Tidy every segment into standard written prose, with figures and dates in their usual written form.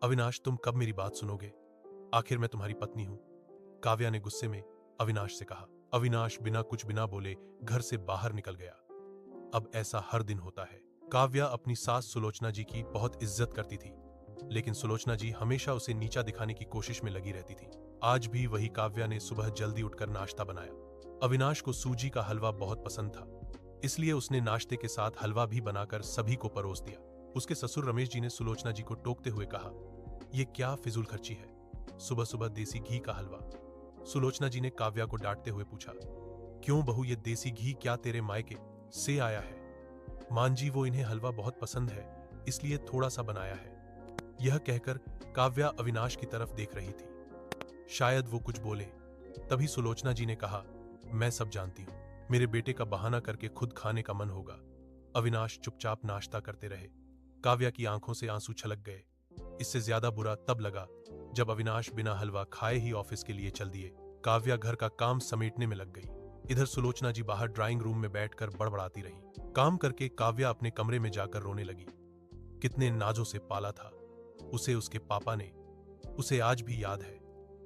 अविनाश, तुम कब मेरी बात सुनोगे? आखिर मैं तुम्हारी पत्नी हूं। काव्या ने गुस्से में अविनाश से कहा। अविनाश बिना बोले घर से बाहर निकल गया। अब ऐसा हर दिन होता है। काव्या अपनी सास सुलोचना जी की बहुत इज्जत करती थी, लेकिन सुलोचना जी हमेशा उसे नीचा दिखाने की कोशिश में लगी रहती थी। आज भी वही काव्या ने सुबह जल्दी उठकर नाश्ता बनाया। अविनाश को सूजी का हलवा बहुत पसंद था, इसलिए उसने नाश्ते के साथ हलवा भी बनाकर सभी को परोस दिया। उसके ससुर रमेश जी ने सुलोचना जी को टोकते हुए कहा, यह क्या फिजूल खर्ची है, सुबह सुबह देसी घी का हलवा। सुलोचना जी ने काव्या को डांटते हुए पूछा, क्यों बहू, ये देसी घी क्या तेरे मायके से आया है? मान जी, वो इन्हें हलवा बहुत पसंद है, इसलिए थोड़ा सा बनाया है। यह कहकर काव्या अविनाश की तरफ देख रही थी। शायद वो कुछ बोले, तभी सुलोचना जी ने कहा, मैं सब जानती हूं, मेरे बेटे का बहाना करके खुद खाने का मन होगा। अविनाश चुपचाप नाश्ता करते रहे। काव्या की आंखों से आंसू छलक गए। इससे ज्यादा बुरा तब लगा जब अविनाश बिना हलवा खाए ही ऑफिस के लिए चल दिए। काव्या घर का काम समेटने में लग गई। इधर सुलोचना जी बाहर ड्राइंग रूम में बैठकर बड़बड़ाती रही। काम करके काव्या अपने कमरे में जाकर रोने लगी। कितने नाजों से पाला था उसे उसके पापा ने, उसे आज भी याद है।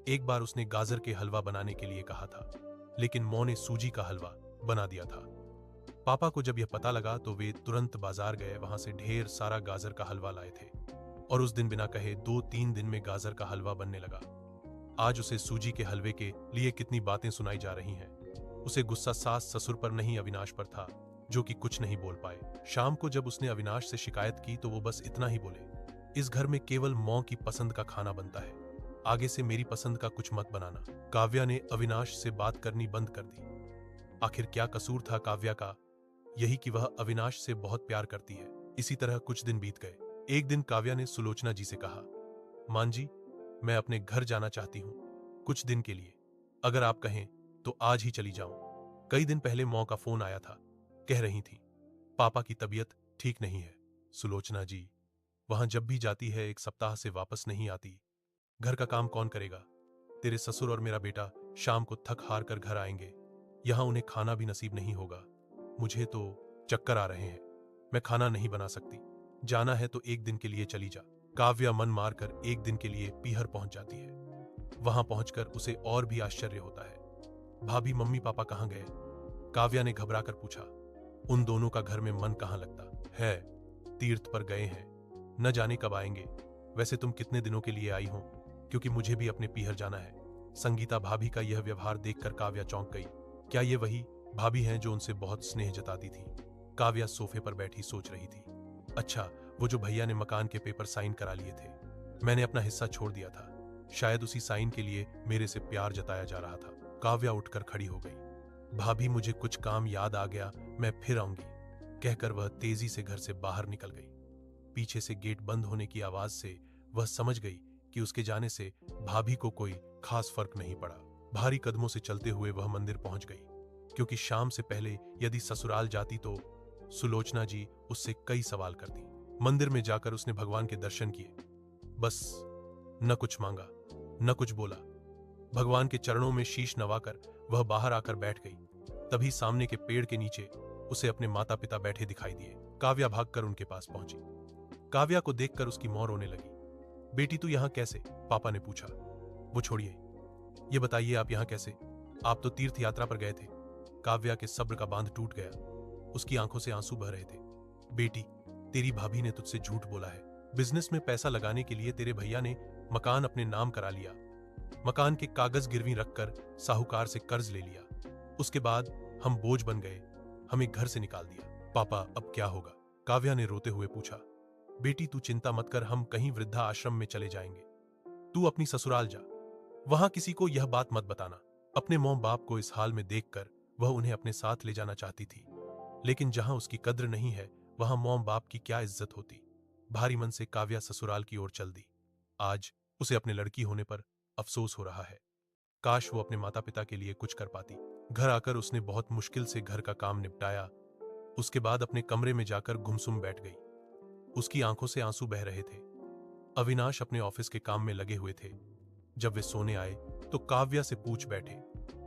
एक बार उसने गाजर के हलवा बनाने के लिए कहा था, लेकिन मौ ने सूजी का हलवा बना दिया था। पापा को जब यह पता लगा तो वे तुरंत बाजार गए, वहां से ढेर सारा गाजर का हलवा लाए थे और उस दिन बिना कहे 2-3 दिन में गाजर का हलवा बनने लगा। आज उसे सूजी के हलवे के लिए कितनी बातें सुनाई जा रही हैं। उसे गुस्सा सास ससुर पर नहीं अविनाश पर था, जो कि कुछ नहीं बोल पाए। शाम को जब उसने अविनाश से शिकायत की तो वो बस इतना ही बोले, इस घर में केवल मौ की पसंद का खाना बनता है, आगे से मेरी पसंद का कुछ मत बनाना। काव्या ने अविनाश से बात करनी बंद कर दी। आखिर क्या कसूर था काव्या का? यही कि वह अविनाश से बहुत प्यार करती है। इसी तरह कुछ दिन बीत गए। एक दिन काव्या ने सुलोचना जी से कहा, मान जी, मैं अपने घर जाना चाहती हूं कुछ दिन के लिए। अगर आप कहें तो आज ही चली जाऊं। कई दिन पहले मौ का फोन आया था, कह रही थी पापा की तबीयत ठीक नहीं है। सुलोचना जी, वहां जब भी जाती है 1 सप्ताह से वापस नहीं आती। घर का काम कौन करेगा? तेरे ससुर और मेरा बेटा शाम को थक हार कर घर आएंगे, यहां उन्हें खाना भी नसीब नहीं होगा। मुझे तो चक्कर आ रहे हैं, मैं खाना नहीं बना सकती। जाना है तो 1 दिन के लिए चली जा। काव्या मन मारकर 1 दिन के लिए पीहर पहुंच जाती है। वहां पहुंचकर उसे और भी आश्चर्य होता है। भाभी, मम्मी पापा कहां गए? काव्या ने घबराकर पूछा। उन दोनों का घर में मन कहां लगता है, तीर्थ पर गए हैं, न जाने कब आएंगे। वैसे तुम कितने दिनों के लिए आई हो? क्योंकि मुझे भी अपने पीहर जाना है। संगीता भाभी का यह व्यवहार देखकर काव्या चौंक गई। क्या ये वही भाभी हैं जो उनसे बहुत स्नेह जताती थी? काव्या सोफे पर बैठी सोच रही थी। अच्छा, वो जो भैया ने मकान के पेपर साइन करा लिए थे, मैंने अपना हिस्सा छोड़ दिया था, शायद उसी साइन के लिए मेरे से प्यार जताया जा रहा था। काव्या उठकर खड़ी हो गई। भाभी, मुझे कुछ काम याद आ गया, मैं फिर आऊंगी, कहकर वह तेजी से घर से बाहर निकल गई। पीछे से गेट बंद होने की आवाज से वह समझ गई कि उसके जाने से भाभी को कोई खास फर्क नहीं पड़ा। भारी कदमों से चलते हुए वह मंदिर पहुंच गई, क्योंकि शाम से पहले यदि ससुराल जाती तो सुलोचना जी उससे कई सवाल करती। मंदिर में जाकर उसने भगवान के दर्शन किए, बस न कुछ मांगा न कुछ बोला। भगवान के चरणों में शीश नवाकर वह बाहर आकर बैठ गई। तभी सामने के पेड़ के नीचे उसे अपने माता पिता बैठे दिखाई दिए। काव्या भागकर उनके पास पहुंची। काव्या को देखकर उसकी मौ रोने लगी। बेटी, तू यहां कैसे? पापा ने पूछा। वो छोड़िए, ये बताइए आप यहां कैसे? आप तो तीर्थ यात्रा पर गए थे। काव्या के सब्र का बांध टूट गया, उसकी आंखों से आंसू बह रहे थे। बेटी, तेरी भाभी ने तुझसे झूठ बोला है। बिजनेस में पैसा लगाने के लिए तेरे भैया ने मकान अपने नाम करा लिया, मकान के कागज गिरवी रखकर साहूकार से कर्ज ले लिया। उसके बाद हम बोझ बन गए, हमें घर से निकाल दिया। पापा, अब क्या होगा? काव्या ने रोते हुए पूछा। बेटी, तू चिंता मत कर, हम कहीं वृद्धा आश्रम में चले जाएंगे। तू अपनी ससुराल जा, वहां किसी को यह बात मत बताना। अपने मौम बाप को इस हाल में देखकर वह उन्हें अपने साथ ले जाना चाहती थी, लेकिन जहां उसकी कद्र नहीं है वहां मौम बाप की क्या इज्जत होती। भारी मन से काव्या ससुराल की ओर चल दी। आज उसे अपने लड़की होने पर अफसोस हो रहा है। काश वो अपने माता पिता के लिए कुछ कर पाती। घर आकर उसने बहुत मुश्किल से घर का काम निपटाया। उसके बाद अपने कमरे में जाकर गुमसुम बैठ गई। उसकी आंखों से आंसू बह रहे थे। अविनाश अपने ऑफिस के काम में लगे हुए थे। जब वे सोने आए तो काव्या से पूछ बैठे,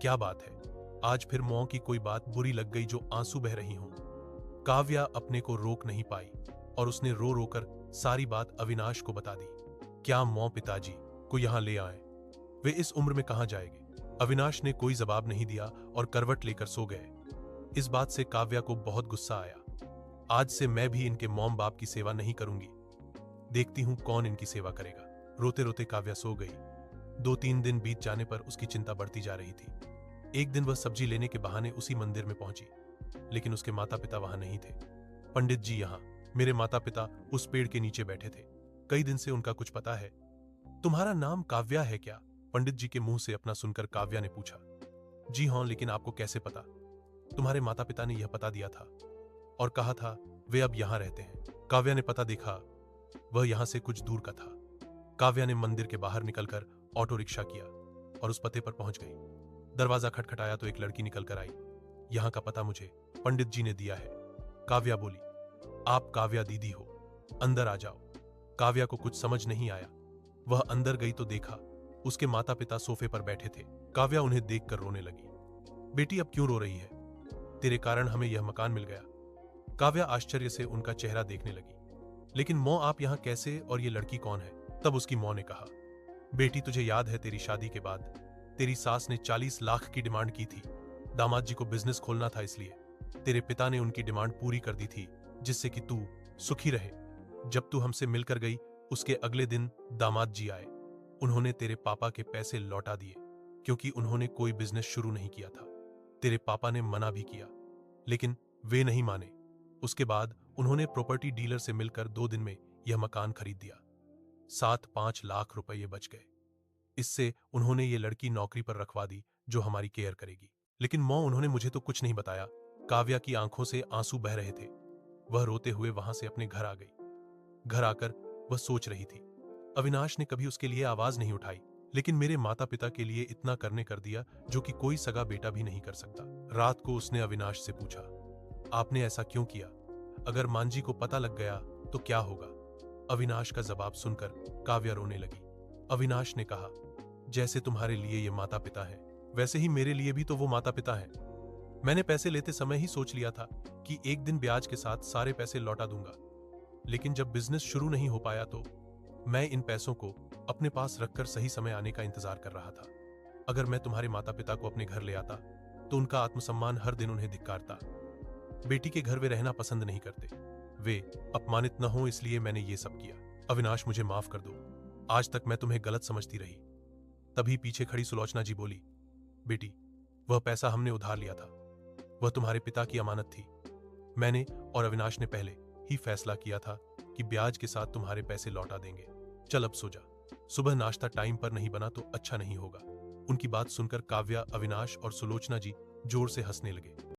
क्या बात है? आज फिर मौ की कोई बात बुरी लग गई जो आंसू बह रही हों? काव्या अपने को रोक नहीं पाई और उसने रो रोकर सारी बात अविनाश को बता दी। क्या मौ पिताजी को यहाँ ले आए? वे इस उम्र में कहाँ जाएंगे? अविनाश ने कोई जवाब नहीं दिया और करवट लेकर सो गए। इस बात से काव्या को बहुत गुस्सा आया। आज से मैं भी इनके मॉम बाप की सेवा नहीं करूंगी, देखती हूं कौन इनकी सेवा करेगा। रोते रोते काव्या सो गई। 2-3 दिन बीत जाने पर उसकी चिंता बढ़ती जा रही थी। एक दिन वह सब्जी लेने के बहाने उसी मंदिर में पहुंची, लेकिन उसके माता पिता वहां नहीं थे। पंडित जी यहाँ, मेरे माता पिता उस पेड़ के नीचे बैठे थे। कई दिन से उनका कुछ पता है? तुम्हारा नाम काव्या है क्या? पंडित जी के मुंह से अपना सुनकर काव्या ने पूछा। जी हां, लेकिन आपको कैसे पता? तुम्हारे माता पिता ने यह पता दिया था और कहा था वे अब यहां रहते हैं। काव्या ने पता देखा, वह यहां से कुछ दूर का था। काव्या ने मंदिर के बाहर निकलकर ऑटो रिक्शा किया और उस पते पर पहुंच गई। दरवाजा खटखटाया तो एक लड़की निकल कर आई। यहां का पता मुझे पंडित जी ने दिया है। काव्या बोली, आप काव्या दीदी हो, अंदर आ जाओ। काव्या को कुछ समझ नहीं आया। वह अंदर गई तो देखा उसके माता पिता सोफे पर बैठे थे। काव्या उन्हें देखकर रोने लगी। बेटी अब क्यों रो रही है? तेरे कारण हमें यह मकान मिल गया। काव्या आश्चर्य से उनका चेहरा देखने लगी। लेकिन मौ, आप यहां कैसे और ये लड़की कौन है? तब उसकी मौ ने कहा, बेटी तुझे याद है तेरी शादी के बाद तेरी सास ने 40 लाख की डिमांड की थी। दामाद जी को बिजनेस खोलना था, इसलिए तेरे पिता ने उनकी डिमांड पूरी कर दी थी, जिससे कि तू सुखी रहे। जब तू हमसे मिलकर गई उसके अगले दिन दामाद जी आए। उन्होंने तेरे पापा के पैसे लौटा दिए, क्योंकि उन्होंने कोई बिजनेस शुरू नहीं किया था। तेरे पापा ने मना भी किया, लेकिन वे नहीं माने। उसके बाद उन्होंने प्रॉपर्टी डीलर से मिलकर 2 दिन में यह मकान खरीद दिया। 7-5 लाख रुपए बच गए। इससे उन्होंने ये लड़की नौकरी पर रखवा दी, जो हमारी केयर करेगी। लेकिन मौ, उन्होंने मुझे तो कुछ नहीं बताया। काव्या की आंखों से आंसू बह रहे थे। वह रोते हुए वहां से अपने घर आ गई। घर आकर वह सोच रही थी, अविनाश ने कभी उसके लिए आवाज नहीं उठाई, लेकिन मेरे माता पिता के लिए इतना करने कर दिया जो कि कोई सगा बेटा भी नहीं कर सकता। रात को उसने अविनाश से पूछा, आपने ऐसा क्यों किया? अगर मांझी को पता लग गया तो क्या होगा? अविनाश का जवाब सुनकर काव्या रोने लगी। अविनाश ने कहा, जैसे तुम्हारे लिए ये माता पिता हैं, वैसे ही मेरे लिए भी तो वो माता पिता हैं। मैंने पैसे लेते समय ही सोच लिया था कि एक दिन ब्याज के साथ सारे पैसे लौटा दूंगा, लेकिन जब बिजनेस शुरू नहीं हो पाया तो मैं इन पैसों को अपने पास रखकर सही समय आने का इंतजार कर रहा था। अगर मैं तुम्हारे माता पिता को अपने घर ले आता तो उनका आत्मसम्मान हर दिन उन्हें धिक्कारता। बेटी के घर वे रहना पसंद नहीं करते, वे अपमानित न हो, इसलिए मैंने ये सब किया। अविनाश, मुझे माफ कर दो, आज तक मैं तुम्हें गलत समझती रही। तभी पीछे खड़ी सुलोचना जी बोली, बेटी, वह पैसा हमने उधार लिया था, वह तुम्हारे पिता की अमानत थी। मैंने और अविनाश ने पहले ही फैसला किया था कि ब्याज के साथ तुम्हारे पैसे लौटा देंगे। चल अब सो जा, सुबह नाश्ता टाइम पर नहीं बना तो अच्छा नहीं होगा। उनकी बात सुनकर काव्या, अविनाश और सुलोचना जी जोर से हंसने लगे।